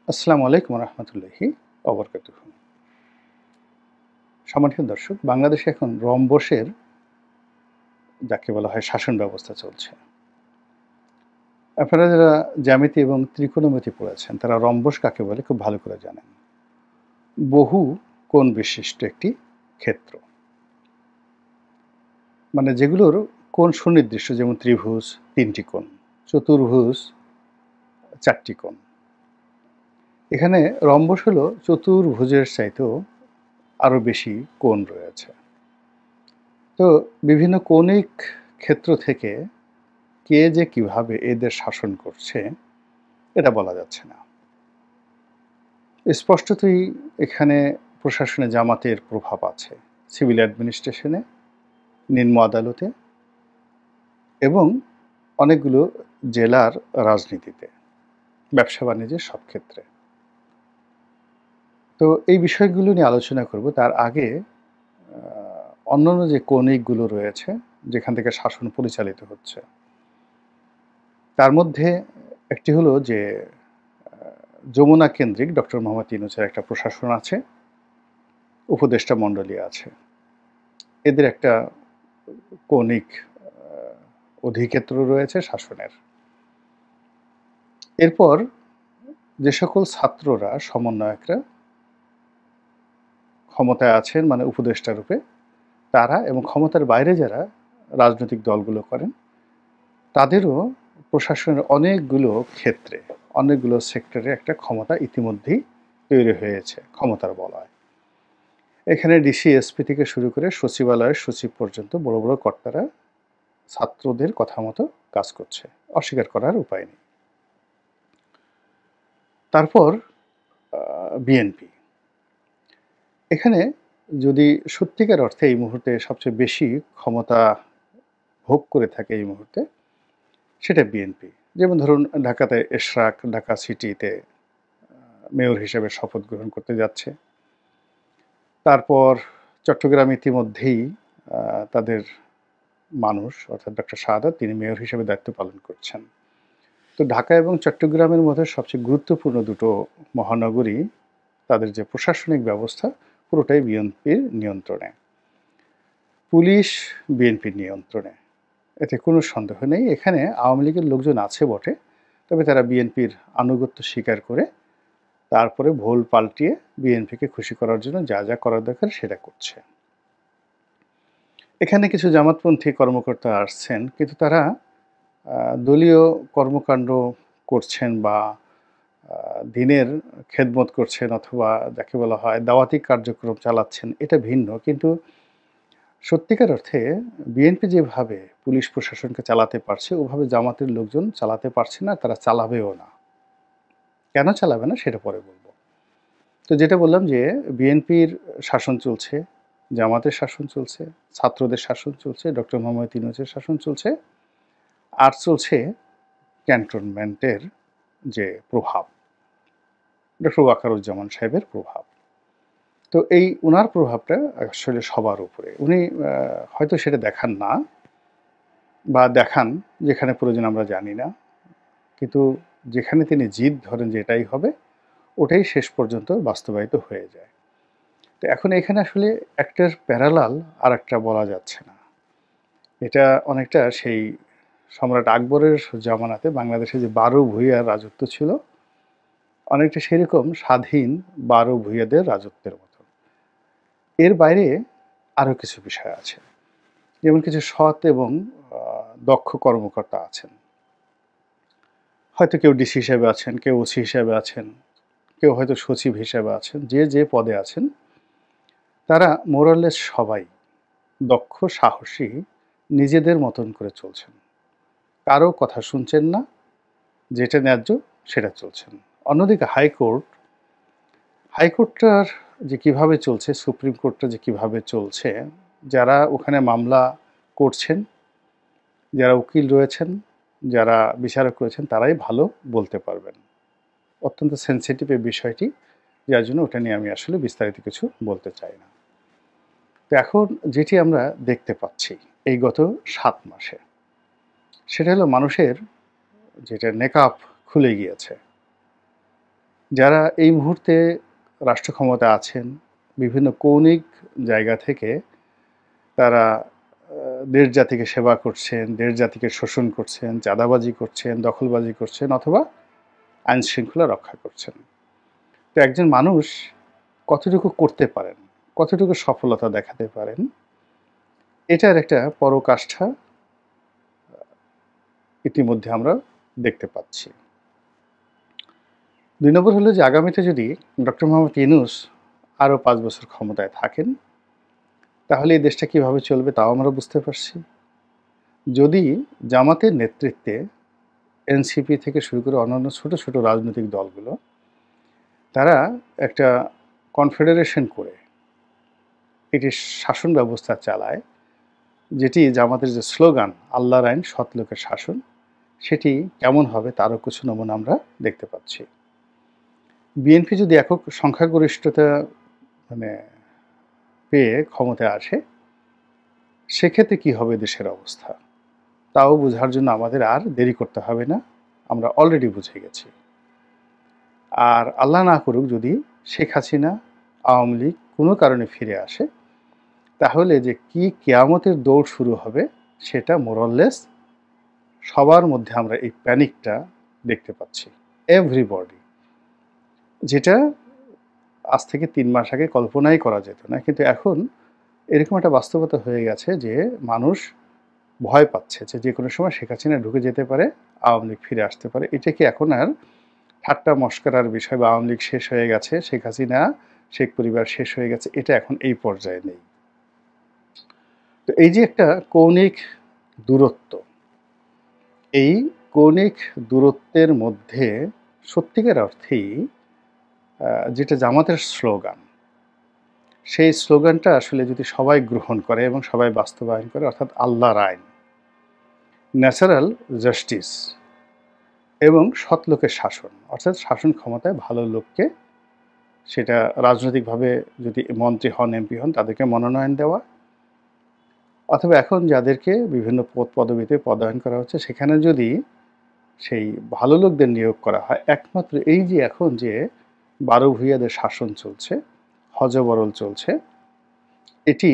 আসসালামু আলাইকুম রহমতুল্লাহি অবরকাতুহ। সম্মানিত দর্শক, বাংলাদেশে এখন রম্বসের যাকে বলা হয় শাসন ব্যবস্থা চলছে। আপনারা যারা জ্যামিতি এবং ত্রিকোণমিতি পড়েছেন তারা রম্বস কাকে বলে খুব ভালো করে জানেন। বহু কোণ বিশিষ্ট একটি ক্ষেত্র, মানে যেগুলোর কোণ সুনির্দিষ্ট, যেমন ত্রিভুজ ৩টি কোণ, চতুর্ভুজ ৪টি কোণ। এখানে রম্বস হলো চতুর্ভুজের চাইতেও আরও বেশি কোণ রয়েছে। তো বিভিন্ন কৌণিক ক্ষেত্র থেকে কে যে কিভাবে এদের শাসন করছে এটা বলা যাচ্ছে না। স্পষ্টতই এখানে প্রশাসনে জামাতের প্রভাব আছে, সিভিল অ্যাডমিনিস্ট্রেশনে, নিম্ন আদালতে এবং অনেকগুলো জেলার রাজনীতিতে, ব্যবসা বাণিজ্যের সব ক্ষেত্রে। তো এই বিষয়গুলো নিয়ে আলোচনা করব। তার আগে অন্যান্য যে কৌণিকগুলো রয়েছে যেখান থেকে শাসন পরিচালিত হচ্ছে, তার মধ্যে একটি হলো যে যমুনা কেন্দ্রিক ডক্টর মোহাম্মদ ইউনূসের একটা প্রশাসন আছে, উপদেষ্টা মণ্ডলী আছে। এদের একটা কৌণিক অধিক্ষেত্র রয়েছে শাসনের। এরপর যে সকল ছাত্ররা, সমন্বয়করা ক্ষমতায় আছেন, মানে উপদেষ্টা রূপে, তারা এবং ক্ষমতার বাইরে যারা রাজনৈতিক দলগুলো করেন, তাদেরও প্রশাসনের অনেকগুলো ক্ষেত্রে, অনেকগুলো সেক্টরে একটা ক্ষমতা ইতিমধ্যেই তৈরি হয়েছে, ক্ষমতার বলয়। এখানে ডিসি, এসপি থেকে শুরু করে সচিবালয়ের সচিব পর্যন্ত বড় বড় কর্তারা ছাত্রদের কথা মতো কাজ করছে, অস্বীকার করার উপায় নেই। তারপর বিএনপি। এখানে যদি সত্যিকার অর্থে এই মুহূর্তে সবচেয়ে বেশি ক্ষমতা ভোগ করে থাকে এই মুহূর্তে, সেটা বিএনপি। যেমন ধরুন ঢাকাতে এশরাক ঢাকা সিটিতে মেয়র হিসেবে শপথ গ্রহণ করতে যাচ্ছে। তারপর চট্টগ্রাম ইতিমধ্যেই তাদের মানুষ অর্থাৎ ডক্টর শাহাদাত, তিনি মেয়র হিসেবে দায়িত্ব পালন করছেন। তো ঢাকা এবং চট্টগ্রামের মধ্যে সবচেয়ে গুরুত্বপূর্ণ দুটো মহানগরী, তাদের যে প্রশাসনিক ব্যবস্থা পুরোটাই বিএনপির নিয়ন্ত্রণে, পুলিশ বিএনপির নিয়ন্ত্রণে, এতে কোনো সন্দেহ নেই। এখানে আওয়ামী লীগের লোকজন আছে বটে, তবে তারা বিএনপির আনুগত্য স্বীকার করে তারপরে ভুল পাল্টিয়ে বিএনপিকে খুশি করার জন্য যা যা করার দরকার সেটা করছে। এখানে কিছু জামাতপন্থী কর্মকর্তা আসছেন, কিন্তু তারা দলীয় কর্মকাণ্ড করছেন বা দিনের খেদমত করছেন অথবা যাকে বলা হয় দাওয়াতি কার্যক্রম চালাচ্ছেন, এটা ভিন্ন। কিন্তু সত্যিকার অর্থে বিএনপি যেভাবে পুলিশ প্রশাসনকে চালাতে পারছে, ওভাবে জামাতের লোকজন চালাতে পারছে না, তারা চালাবেও না। কেন চালাবে না সেটা পরে বলব। তো যেটা বললাম যে বিএনপির শাসন চলছে, জামাতের শাসন চলছে, ছাত্রদের শাসন চলছে, ডক্টর মোহাম্মদ ইউনূসের শাসন চলছে, আর চলছে ক্যান্টনমেন্টের যে প্রভাব, ডক্টর ওয়াকারুজ্জামান সাহেবের প্রভাব। তো এই উনার প্রভাবটা আসলে সবার উপরে। উনি হয়তো সেটা দেখান না বা দেখান যেখানে প্রয়োজন আমরা জানি না, কিন্তু যেখানে তিনি জিদ ধরেন যে এটাই হবে, ওটাই শেষ পর্যন্ত বাস্তবায়িত হয়ে যায়। তো এখন এখানে আসলে একটার প্যারালাল আর একটা বলা যাচ্ছে না। এটা অনেকটা সেই সম্রাট আকবরের জামানাতে বাংলাদেশে যে ১২ ভূঁইয়ার রাজত্ব ছিল, অনেকটা সেরকম স্বাধীন ১২ ভূঁইয়াদের রাজত্বের মতো। এর বাইরে আরও কিছু বিষয় আছে, যেমন কিছু সৎ এবং দক্ষ কর্মকর্তা আছেন। হয়তো কেউ ডিসি হিসেবে আছেন, কেউ ওসি হিসেবে আছেন, কেউ হয়তো সচিব হিসেবে আছেন, যে যে পদে আছেন তারা মোরাললেস সবাই দক্ষ, সাহসী, নিজেদের মতন করে চলছেন, কারো কথা শুনছেন না, যেটা ন্যায্য সেটা চলছেন। অন্যদিকে হাইকোর্টটার যে কিভাবে চলছে, সুপ্রিম কোর্টটা যে কিভাবে চলছে, যারা ওখানে মামলা করছেন, যারা উকিল রয়েছেন, যারা বিচারক রয়েছেন, তারাই ভালো বলতে পারবেন। অত্যন্ত সেন্সিটিভ এই বিষয়টি, যার জন্য ওটা নিয়ে আমি আসলে বিস্তারিত কিছু বলতে চাই না। তো এখন যেটি আমরা দেখতে পাচ্ছি এই গত ৭ মাসে, সেটা হলো মানুষের যেটা নেকাব খুলে গিয়েছে। যারা এই মুহূর্তে রাষ্ট্র ক্ষমতায় আছেন, বিভিন্ন কৌণিক জায়গা থেকে তারা দেশ জাতিকে সেবা করছেন, দেশ জাতিকে শোষণ করছেন, চাঁদাবাজি করছেন, দখলবাজি করছেন অথবা আইন-শৃঙ্খলা রক্ষা করছেন। তো একজন মানুষ কতটুকু করতে পারেন, কতটুকু সফলতা দেখাতে পারেন, এটার একটা পরাকাষ্ঠা ইতিমধ্যে আমরা দেখতে পাচ্ছি। ২ নম্বর হলো যে আগামীতে যদি ডক্টর মোহাম্মদ ইউনূস আরও ৫ বছর ক্ষমতায় থাকেন, তাহলে এই দেশটা কিভাবে চলবে তাও আমরা বুঝতে পারছি। যদি জামাতের নেতৃত্বে এনসিপি থেকে শুরু করে অন্যান্য ছোট, ছোট রাজনৈতিক দলগুলো তারা একটা কনফেডারেশন করে একটি শাসন ব্যবস্থা চালায়, যেটি জামাতের যে স্লোগান আল্লাহর আইন সৎ লোকের শাসন, সেটি কেমন হবে তারও কিছু নমুনা আমরা দেখতে পাচ্ছি। বিএনপি যদি একক সংখ্যাগরিষ্ঠতা মানে পেয়ে ক্ষমতায় আসে, সেক্ষেত্রে কী হবে দেশের অবস্থা তাও বোঝার জন্য আমাদের আর দেরি করতে হবে না, আমরা অলরেডি বুঝে গেছি। আর আল্লাহ না করুক যদি শেখ হাসিনা, আওয়ামী লীগ কোনো কারণে ফিরে আসে, তাহলে যে কি কিয়ামতের দৌড় শুরু হবে সেটা মোরলেস সবার মধ্যে আমরা এই প্যানিকটা দেখতে পাচ্ছি, এভরিবডি, যেটা আজ থেকে ৩ মাস আগে কল্পনাই করা যেত না। কিন্তু এখন এরকম একটা বাস্তবতা হয়ে গেছে যে মানুষ ভয় পাচ্ছে যে যে কোনো সময় শেখ হাসিনা ঢুকে যেতে পারে, আওয়ামী লীগ ফিরে আসতে পারে। এটা কি এখন আর ঠাট্টা মশকরার বিষয় বা আওয়ামী লীগ শেষ হয়ে গেছে, শেখ হাসিনা শেখ পরিবার শেষ হয়ে গেছে, এটা এখন এই পর্যায়ে নেই। তো এই যে একটা কৌণিক দূরত্ব, এই কৌণিক দূরত্বের মধ্যে সত্যিকার অর্থেই যেটা জামাতের স্লোগান, সেই স্লোগানটা আসলে যদি সবাই গ্রহণ করে এবং সবাই বাস্তবায়ন করে, অর্থাৎ আল্লাহর আইন, ন্যাচারাল জাস্টিস এবং সৎ লোকের শাসন, অর্থাৎ শাসন ক্ষমতায় ভালো লোককে, সেটা রাজনৈতিকভাবে যদি মন্ত্রী হন, এমপি হন, তাদেরকে মনোনয়ন দেওয়া, অথবা এখন যাদেরকে বিভিন্ন পদ পদবিতে পদায়ন করা হচ্ছে সেখানে যদি সেই ভালো লোকদের নিয়োগ করা হয়, একমাত্র এই যে এখন যে ১২ ভূঁইয়াদের শাসন চলছে, হযবরল চলছে, এটি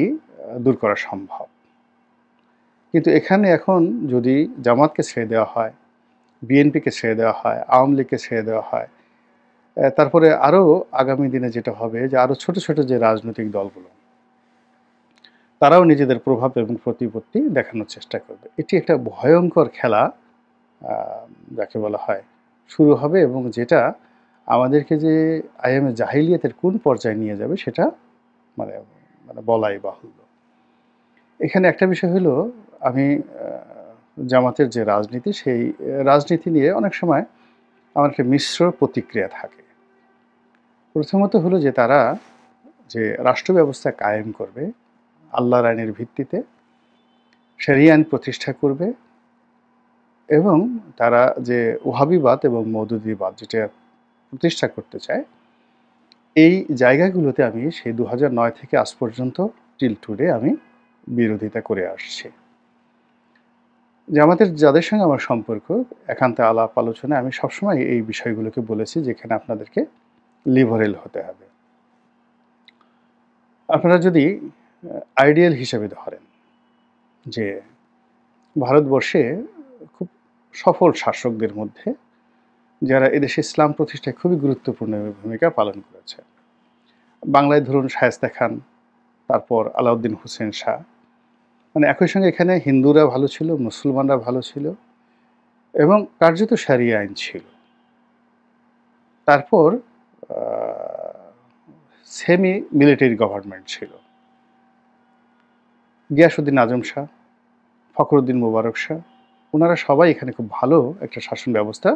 দূর করা সম্ভব। কিন্তু এখানে এখন যদি জামাতকে ছেড়ে দেওয়া হয়, বিএনপিকে ছেড়ে দেওয়া হয়, আওয়ামী লীগকে ছেড়ে দেওয়া হয়, তারপরে আরও আগামী দিনে যেটা হবে যে আরও ছোট, ছোট যে রাজনৈতিক দলগুলো, তারাও নিজেদের প্রভাব এবং প্রতিপত্তি দেখানোর চেষ্টা করবে। এটি একটা ভয়ঙ্কর খেলা যাকে বলা হয় শুরু হবে, এবং যেটা আমাদেরকে যে আইএমএ জাহিলিয়াতের কোন পর্যায়ে নিয়ে যাবে সেটা মানে মানে বলাই বাহুল্য। এখানে একটা বিষয় হলো, আমি জামাতের যে রাজনীতি, সেই রাজনীতি নিয়ে অনেক সময় আমার একটা মিশ্র প্রতিক্রিয়া থাকে। প্রথমত হলো যে তারা যে রাষ্ট্র ব্যবস্থা কায়েম করবে আল্লাহর আইনের ভিত্তিতে, শরিয়া আইন প্রতিষ্ঠা করবে, এবং তারা যে ওহাবিবাদ এবং মওদুদিবাদ যেটা প্রতিষ্ঠা করতে চায়, এই জায়গাগুলোতে আমি সেই ২০০৯ থেকে আজ পর্যন্ত টিল টুডে আমি বিরোধিতা করে আসছি। জামাতের যাদের সঙ্গে আমার সম্পর্ক, একান্তে আলাপ আলোচনায় আমি সবসময় এই বিষয়গুলোকে বলেছি যেখানে আপনাদেরকে লিবারেল হতে হবে। আপনারা যদি আইডিয়াল হিসেবে ধরেন যে ভারতবর্ষে খুব সফল শাসকদের মধ্যে যারা এদেশে ইসলাম প্রতিষ্ঠায় খুবই গুরুত্বপূর্ণ ভূমিকা পালন করেছে, বাংলায় ধরুন শায়েস্তা খান, তারপর আলাউদ্দিন হোসেন শাহ, মানে একই সঙ্গে এখানে হিন্দুরা ভালো ছিল, মুসলমানরা ভালো ছিল, এবং কার্যত শরিয়া আইন ছিল। তারপর সেমি মিলিটারি গভর্নমেন্ট ছিল। গিয়াসউদ্দিন আজম শাহ, ফখরুদ্দিন মোবারক শাহ, ওনারা সবাই এখানে খুব ভালো একটা শাসন ব্যবস্থা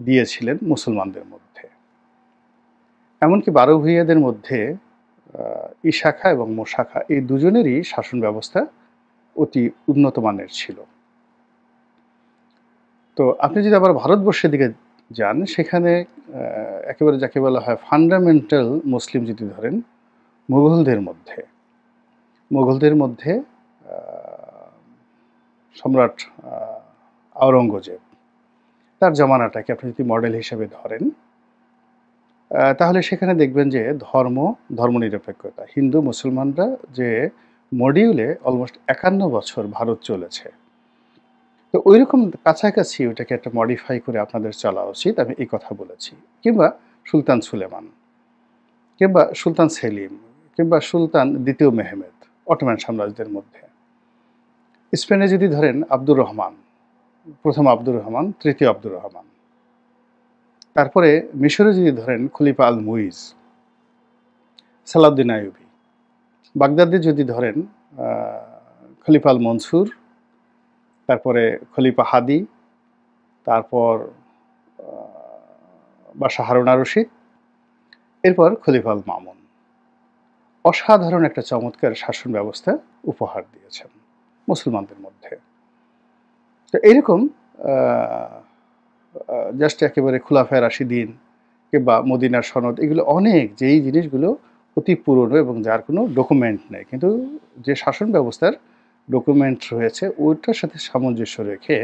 দিয়েছিলেন মুসলমানদের মধ্যে। এমনকি ১২ ভূঁইয়াদের মধ্যে ইশাখা এবং মোশাখা এই দুজনেরই শাসন ব্যবস্থা অতি উন্নত মানের ছিল। তো আপনি যদি আবার ভারতবর্ষের দিকে যান, সেখানে একেবারে যাকে বলা হয় ফান্ডামেন্টাল মুসলিম যদি ধরেন, মুঘলদের মধ্যে সম্রাট আওরঙ্গজেব, তার জমানাটাকে আপনি যদি মডেল হিসেবে ধরেন, তাহলে সেখানে দেখবেন যে ধর্মনিরপেক্ষতা। হিন্দু মুসলমানরা যে মডিউলে অলমোস্ট ৫১ বছর ভারত চলেছে। তো ঐরকম কাছাকাছি ওটাকে একটা মডিফাই করে আপনাদের চলা উচিত, আমি এই কথা বলেছি। কিংবা সুলতান সুলেমান, কিংবা সুলতান সেলিম, কিংবা সুলতান ২য় মেহমেদ অটোমান সাম্রাজ্যের মধ্যে। স্পেনে যদি ধরেন আব্দুর রহমান, ১ম আব্দুর রহমান, ৩য় আব্দুর রহমান। তারপরে মিশরে যদি ধরেন খলিফা আল মুইজ, সালাউদ্দিন আইয়ুবী। বাগদাদে যদি ধরেন খলিফা আল মনসুর, তারপরে খলিফা হাদি, তারপর বাদশাহ হারুন আর রশিদ, এরপর খলিফা আল মামুন। অসাধারণ একটা চমৎকার শাসন ব্যবস্থা উপহার দিয়েছেন মুসলমানদের মধ্যে। তো এইরকম জাস্ট একেবারে খুলাফায়ে রাশিদিন কিংবা মদিনার সনদ, এগুলো অনেক, যেই জিনিসগুলো অতি পুরনো এবং যার কোনো ডকুমেন্ট নেই, কিন্তু যে শাসন ব্যবস্থার ডকুমেন্ট রয়েছে ওইটার সাথে সামঞ্জস্য রেখে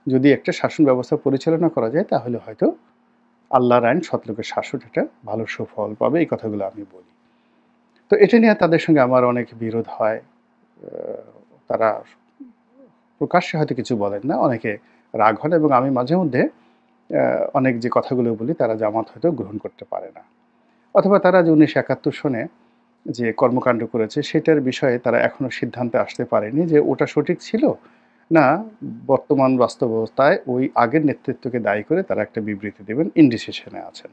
যদি একটা শাসন ব্যবস্থা পরিচালনা করা যায়, তাহলে হয়তো আল্লাহর আইন, সৎলোকের শাসন, এটা ভালো সুফল পাবে। এই কথাগুলো আমি বলি। তো এটা নিয়ে তাদের সঙ্গে আমার অনেক বিরোধ হয়। তারা প্রকাশ্যে হয়তো কিছু বলেন না, অনেকে রাগ হন, এবং আমি মাঝে মধ্যে অনেক যে কথাগুলো বলি তারা জামাত হয়তো গ্রহণ করতে পারে না, অথবা তারা যে ১৯৭১ সনে যে কর্মকাণ্ড করেছে সেটার বিষয়ে তারা এখনো সিদ্ধান্তে আসতে পারেনি যে ওটা সঠিক ছিল না বর্তমান বাস্তবতায় ওই আগের নেতৃত্বকে দায়ী করে তারা একটা বিবৃতি দেবেন, ইনডিসিশনে আছেন।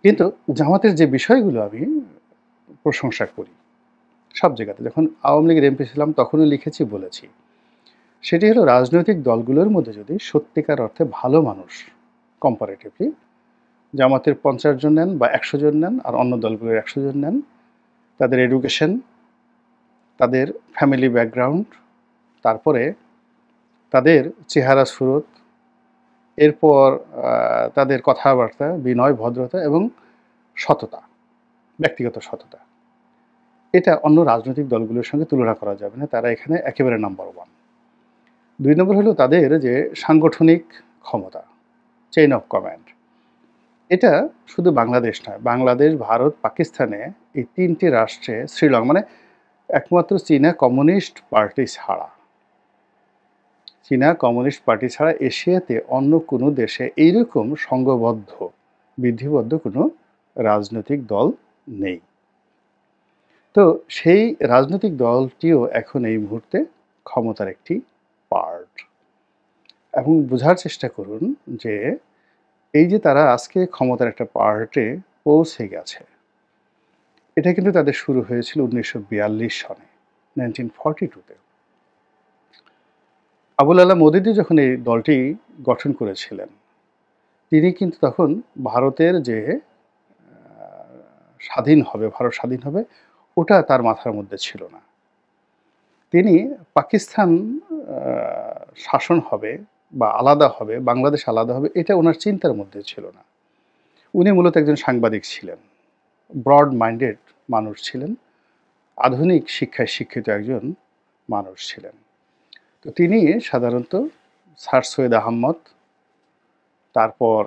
কিন্তু জামাতের যে বিষয়গুলো আমি প্রশংসা করি সব জায়গাতে, যখন আওয়ামী লীগের এমপি ছিলাম তখনও লিখেছি, বলেছি, সেটি হলো রাজনৈতিক দলগুলোর মধ্যে যদি সত্যিকার অর্থে ভালো মানুষ, কম্পারেটিভলি জামাতের ৫০ জন নেন বা ১০০ জন নেন আর অন্য দলগুলোর ১০০ জন নেন, তাদের এডুকেশন, তাদের ফ্যামিলি ব্যাকগ্রাউন্ড, তারপরে তাদের চেহারা সুরত, এরপর তাদের কথাবার্তা, বিনয়, ভদ্রতা এবং সততা, ব্যক্তিগত সততা, এটা অন্য রাজনৈতিক দলগুলোর সঙ্গে তুলনা করা যাবে না। তারা এখানে একেবারে নাম্বার 1। ২ নম্বর হলো তাদের যে সাংগঠনিক ক্ষমতা, চেইন অফ কমান্ড। এটা শুধু বাংলাদেশ নয়, বাংলাদেশ, ভারত, পাকিস্তানে, এই ৩টি রাষ্ট্রে, শ্রীলঙ্কা, মানে একমাত্র চীনা কমিউনিস্ট পার্টি ছাড়া, চীনা কমিউনিস্ট পার্টি ছাড়া এশিয়াতে অন্য কোনো দেশে এইরকম সংঘবদ্ধ, বিধিবদ্ধ কোনো রাজনৈতিক দল নেই। তো সেই রাজনৈতিক দলটিও এখন এই মুহূর্তে ক্ষমতার একটি পার্ট। এবং বোঝার চেষ্টা করুন যে এই যে তারা আজকে ক্ষমতার একটা পার্টে পৌঁছে গেছে, এটা কিন্তু তাদের শুরু হয়েছিল ১৯৪২ সনে, 1942-তে। আবুল আলা মওদুদি যখন এই দলটি গঠন করেছিলেন, তিনি কিন্তু তখন ভারতের যে স্বাধীন হবে, ভারত স্বাধীন হবে, ওটা তার মাথার মধ্যে ছিল না। তিনি পাকিস্তান শাসন হবে বা আলাদা হবে, বাংলাদেশ আলাদা হবে, এটা ওনার চিন্তার মধ্যে ছিল না। উনি মূলত একজন সাংবাদিক ছিলেন, ব্রড মাইন্ডেড মানুষ ছিলেন, আধুনিক শিক্ষায় শিক্ষিত একজন মানুষ ছিলেন। তো তিনি সাধারণত স্যার সৈয়দ আহমদ, তারপর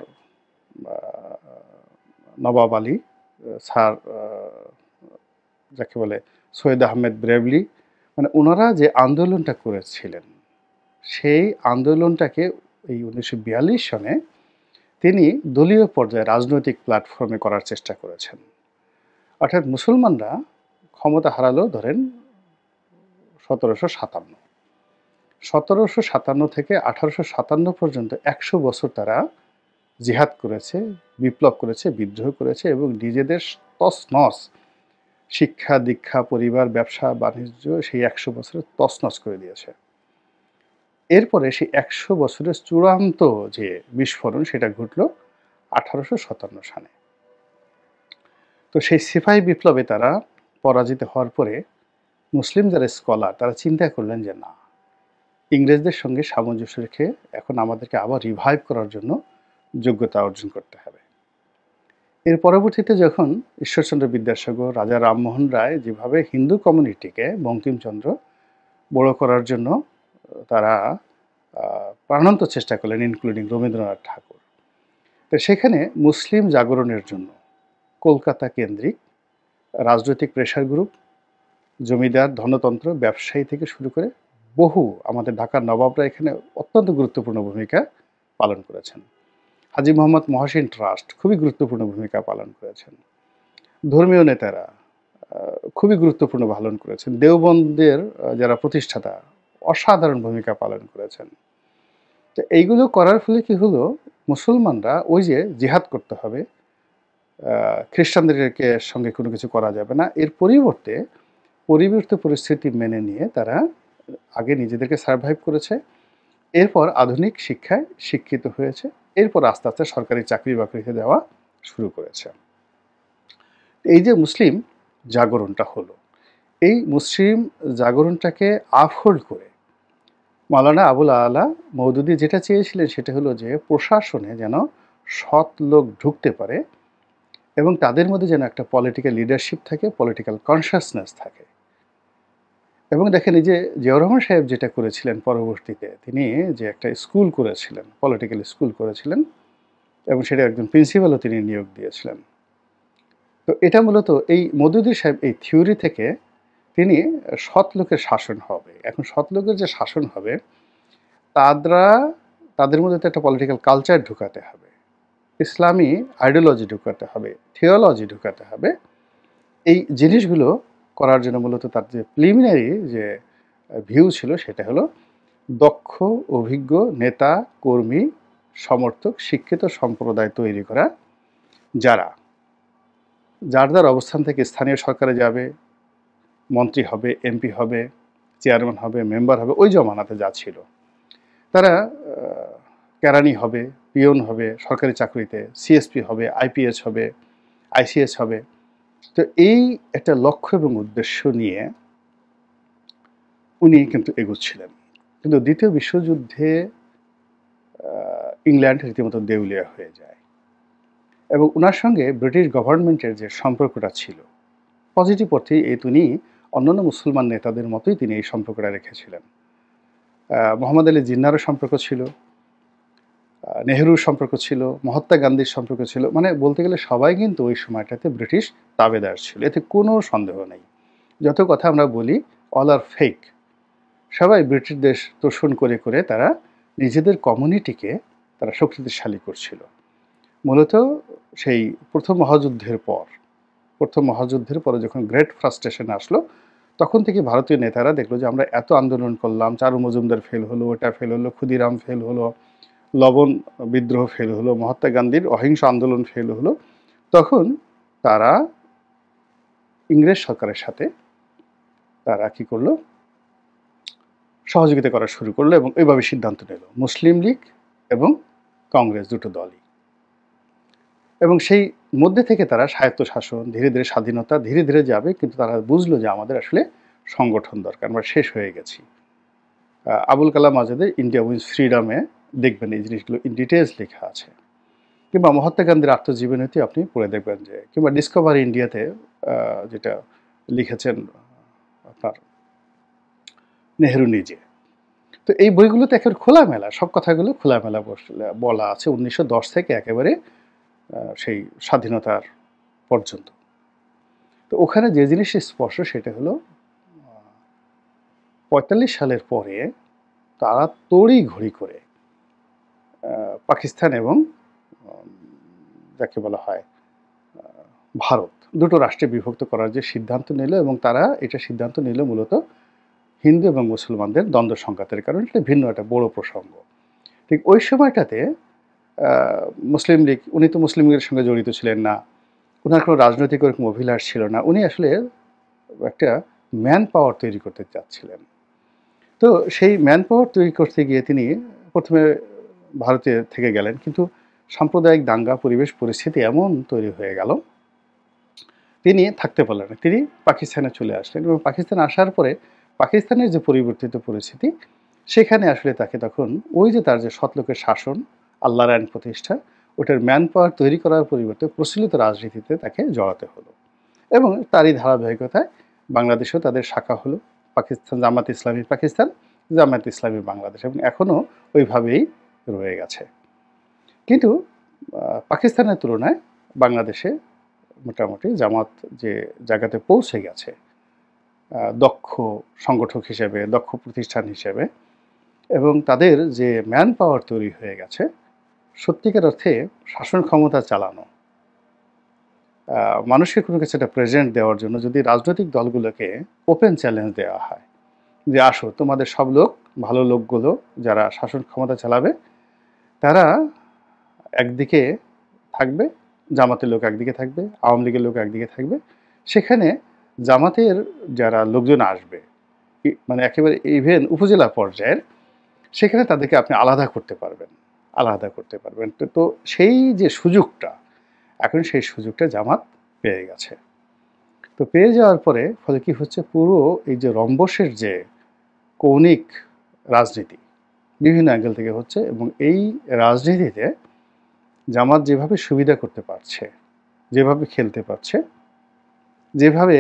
নবাব আলী, স্যার যাকে বলে সৈয়দ আহমেদ ব্রেভলি, মানে ওনারা যে আন্দোলনটা করেছিলেন, সেই আন্দোলনটাকে এই ১৯৪২ সনে তিনি দলীয় পর্যায়ে রাজনৈতিক প্ল্যাটফর্মে করার চেষ্টা করেছেন। অর্থাৎ মুসলমানরা ক্ষমতা হারালো ধরেন ১৭৫৭। ১৭৫৭ থেকে ১৮৫৭ পর্যন্ত ১০০ বছর তারা জিহাদ করেছে, বিপ্লব করেছে, বিদ্রোহ করেছে এবং নিজেদের তছনছ শিক্ষা, দীক্ষা, পরিবার, ব্যবসা, বাণিজ্য সেই ১০০ বছরে তছনছ করে দিয়েছে। এরপরে সেই ১০০ বছরের চূড়ান্ত যে বিস্ফোরণ, সেটা ঘটল ১৮৫৭ সালে। তো সেই সিপাহী বিপ্লবে তারা পরাজিত হওয়ার পরে মুসলিম যারা স্কলার, তারা চিন্তা করলেন যে না, ইংরেজদের সঙ্গে সামঞ্জস্য রেখে এখন আমাদেরকে আবার রিভাইভ করার জন্য যোগ্যতা অর্জন করতে হবে। এর পরবর্তীতে যখন ঈশ্বরচন্দ্র বিদ্যাসাগর, রাজা রামমোহন রায় যেভাবে হিন্দু কমিউনিটিকে, বঙ্কিমচন্দ্র, বড় করার জন্য তারা প্রাণান্ত চেষ্টা করলেন, ইনক্লুডিং রবীন্দ্রনাথ ঠাকুর। তো সেখানে মুসলিম জাগরণের জন্য কলকাতা কেন্দ্রিক রাজনৈতিক প্রেশার গ্রুপ, জমিদার, ধনতন্ত্র, ব্যবসায়ী থেকে শুরু করে বহু আমাদের ঢাকার নবাবরা এখানে অত্যন্ত গুরুত্বপূর্ণ ভূমিকা পালন করেছেন। হাজী মোহাম্মদ মহসিন ট্রাস্ট খুবই গুরুত্বপূর্ণ ভূমিকা পালন করেছেন। ধর্মীয় নেতারা খুবই গুরুত্বপূর্ণ পালন করেছেন। দেওবন্দের যারা প্রতিষ্ঠাতা অসাধারণ ভূমিকা পালন করেছেন। তো এইগুলো করার ফলে কি হলো, মুসলমানরা ওই যে জিহাদ করতে হবে, খ্রিস্টানদেরকে সঙ্গে কোনো কিছু করা যাবে না, এর পরিবর্তে পরিবর্তিত পরিস্থিতি মেনে নিয়ে তারা আগে নিজেদেরকে সার্ভাইভ করেছে, এরপর আধুনিক শিক্ষায় শিক্ষিত হয়েছে, এরপর আস্তে আস্তে সরকারি চাকরি বাকরিতে দেওয়া শুরু করেছে। এই যে মুসলিম জাগরণটা হলো, এই মুসলিম জাগরণটাকে আপহোল্ড করে মাওলানা আবুল আলা মওদুদী যেটা চেয়েছিলেন সেটা হলো যে প্রশাসনে যেন সৎ লোক ঢুকতে পারে এবং তাদের মধ্যে যেন একটা পলিটিক্যাল লিডারশিপ থাকে, পলিটিক্যাল কনসাসনেস থাকে। এবং দেখেন এই যে জিয়াউর রহমান সাহেব যেটা করেছিলেন পরবর্তীতে, তিনি যে একটা স্কুল করেছিলেন, পলিটিক্যাল স্কুল করেছিলেন এবং সেটা একজন প্রিন্সিপালও তিনি নিয়োগ দিয়েছিলেন। তো এটা মূলত এই মওদুদী সাহেব এই থিওরি থেকে তিনি সৎ লোকের শাসন হবে। এখন সৎ লোকের যে শাসন হবে, তাদের মধ্যে তো একটা পলিটিক্যাল কালচার ঢুকাতে হবে, ইসলামী আইডিওলজি ঢুকাতে হবে, থিওলজি ঢুকাতে হবে। এই জিনিসগুলো করার জন্য মূলত তার যে প্রিলিমিনারি যে ভিউ ছিল সেটা হলো দক্ষ, অভিজ্ঞ নেতা, কর্মী, সমর্থক, শিক্ষিত সম্প্রদায় তৈরি করা, যারা যার অবস্থান থেকে স্থানীয় সরকারে যাবে, মন্ত্রী হবে, এমপি হবে, চেয়ারম্যান হবে, মেম্বার হবে, ওই জমানাতে যা ছিল। তারা কেরানি হবে, পিয়ন হবে, সরকারি চাকরিতে সিএসপি হবে, আইপিএস হবে, আইসিএস হবে। তো এই একটা লক্ষ্য এবং উদ্দেশ্য নিয়ে উনি কিন্তু এগোচ্ছিলেন। কিন্তু দ্বিতীয় বিশ্বযুদ্ধে ইংল্যান্ড রীতিমতো দেউলিয়া হয়ে যায় এবং ওনার সঙ্গে ব্রিটিশ গভর্নমেন্টের যে সম্পর্কটা ছিল পজিটিভ অর্থেই, তিনি অন্যান্য মুসলমান নেতাদের মতোই তিনি এই সম্পর্কটা রেখেছিলেন। মোহাম্মদ আলী জিন্নারও সম্পর্ক ছিল, নেহরুর সম্পর্ক ছিল, মহাত্মা গান্ধীর সম্পর্ক ছিল, মানে বলতে গেলে সবাই কিন্তু ওই সময়টাতে ব্রিটিশ তাবেদার ছিল, এতে কোনো সন্দেহ নেই। যত কথা আমরা বলি অল আর ফেক, সবাই ব্রিটিশদের তোষণ করে করে তারা নিজেদের কমিউনিটিকে তারা শক্তিশালী করছিল। মূলত সেই প্রথম মহাযুদ্ধের পরে যখন গ্রেট ফ্রাস্ট্রেশন আসলো, তখন থেকে ভারতীয় নেতারা দেখলো যে আমরা এত আন্দোলন করলাম, চারু মজুমদার ফেল হলো, ওটা ফেল হলো, ক্ষুদিরাম ফেল হলো, লবণ বিদ্রোহ ফেল হলো, মহাত্মা গান্ধীর অহিংস আন্দোলন ফেল হলো, তখন তারা ইংরেজ সরকারের সাথে তারা কি করলো, সহযোগিতা করা শুরু করলো এবং এইভাবে সিদ্ধান্ত নিল মুসলিম লীগ এবং কংগ্রেস দুটো দলই। এবং সেই মধ্যে থেকে তারা স্বায়ত্তশাসন, ধীরে ধীরে স্বাধীনতা ধীরে ধীরে যাবে, কিন্তু তারা বুঝলো যে আমাদের আসলে সংগঠন দরকার, আমরা শেষ হয়ে গেছি। আবুল কালাম আজাদের ইন্ডিয়া উইন্স ফ্রিডমে দেখবেন এই জিনিসগুলো ইন ডিটেলস লেখা আছে, কিংবা মহাত্মা গান্ধীর আত্মজীবনীতে আপনি পড়ে দেখবেন যে, কিংবা ডিসকভারি ইন্ডিয়াতে যেটা লিখেছেন আপনার নেহরু নিজে। তো এই বইগুলোতে একেবারে খোলামেলা সব কথাগুলো খোলামেলা বলা আছে 1910 থেকে একেবারে সেই স্বাধীনতার পর্যন্ত। তো ওখানে যে জিনিস স্পষ্ট সেটা হলো 45 সালের পরে তারা তড়িঘড়ি করে পাকিস্তান এবং যাকে বলা হয় ভারত, দুটো রাষ্ট্রে বিভক্ত করার যে সিদ্ধান্ত নিল, এবং তারা এটা সিদ্ধান্ত নিল মূলত হিন্দু এবং মুসলমানদের দ্বন্দ্ব সংঘাতের কারণে। এটা ভিন্ন একটা বড় প্রসঙ্গ। ঠিক ওই সময়টাতে মুসলিম লীগ, উনি তো মুসলিম লীগের সঙ্গে জড়িত ছিলেন না, ওনার কোনো রাজনৈতিক ওরকম অভিলাষ ছিল না, উনি আসলে একটা ম্যান পাওয়ার তৈরি করতে চাচ্ছিলেন। তো সেই ম্যান পাওয়ার তৈরি করতে গিয়ে তিনি প্রথমে ভারতে থেকে গেলেন, কিন্তু সাম্প্রদায়িক দাঙ্গা পরিবেশ পরিস্থিতি এমন তৈরি হয়ে গেল তিনি থাকতে পারলেন না, তিনি পাকিস্তানে চলে আসলেন। এবং পাকিস্তানে আসার পরে পাকিস্তানের যে পরিবর্তিত পরিস্থিতি, সেখানে আসলে তাকে তখন ওই যে তার যে সৎলোকের শাসন, আল্লাহর আইন প্রতিষ্ঠা, ওটার ম্যান পাওয়ার তৈরি করার পরিবর্তে প্রচলিত রাজনীতিতে তাকে জড়াতে হলো। এবং তারই ধারাবাহিকতায় বাংলাদেশেও তাদের শাখা হলো, পাকিস্তান জামাত ইসলামী পাকিস্তান জামায়াত ইসলামী বাংলাদেশ, এবং এখনও ওইভাবেই রয়ে গেছে। কিন্তু পাকিস্তানের তুলনায় বাংলাদেশে মোটামুটি জামাত যে জায়গাতে পৌঁছে গেছে, দক্ষ সংগঠক হিসেবে, দক্ষ প্রতিষ্ঠান হিসেবে, এবং তাদের যে ম্যান পাওয়ার তৈরি হয়ে গেছে, সত্যিকার অর্থে শাসন ক্ষমতা চালানো, মানুষকে কোনো কিছু একটা প্রেজেন্ট দেওয়ার জন্য যদি রাজনৈতিক দলগুলোকে ওপেন চ্যালেঞ্জ দেওয়া হয় যে আসো তোমাদের সব লোক, ভালো লোকগুলো যারা শাসন ক্ষমতা চালাবে, তারা একদিকে থাকবে, জামাতের লোক একদিকে থাকবে, আওয়ামী লীগের লোক একদিকে থাকবে, সেখানে জামাতের যারা লোকজন আসবে, মানে একেবারে ইভেন উপজেলা পর্যায়ের, সেখানে তাদেরকে আপনি আলাদা করতে পারবেন, আলাদা করতে পারবেন। তো সেই যে সুযোগটা, এখন সেই সুযোগটা জামাত পেয়ে গেছে। তো পেয়ে যাওয়ার পরে ফলে কি হচ্ছে, পুরো এই যে রম্বসের যে কৌণিক রাজনীতি বিভিন্ন অ্যাঙ্গেল থেকে হচ্ছে, এবং এই রাজনীতিতে জামাত যেভাবে সুবিধা করতে পারছে, যেভাবে খেলতে পারছে, যেভাবে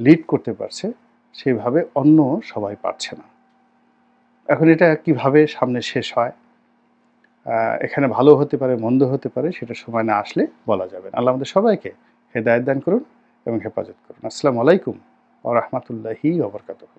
লিড করতে পারছে, সেভাবে অন্য সবাই পারছে না। এখন এটা কিভাবে সামনে শেষ হয়, এখানে ভালো হতে পারে, মন্দ হতে পারে, সেটা সময় না আসলে বলা যাবে না। আল্লাহ আমাদের সবাইকে হেদায়েত দান করুন এবং হেফাজত করুন। আসসালামু আলাইকুম ওয়া রাহমাতুল্লাহি ওয়া বারাকাতুহু।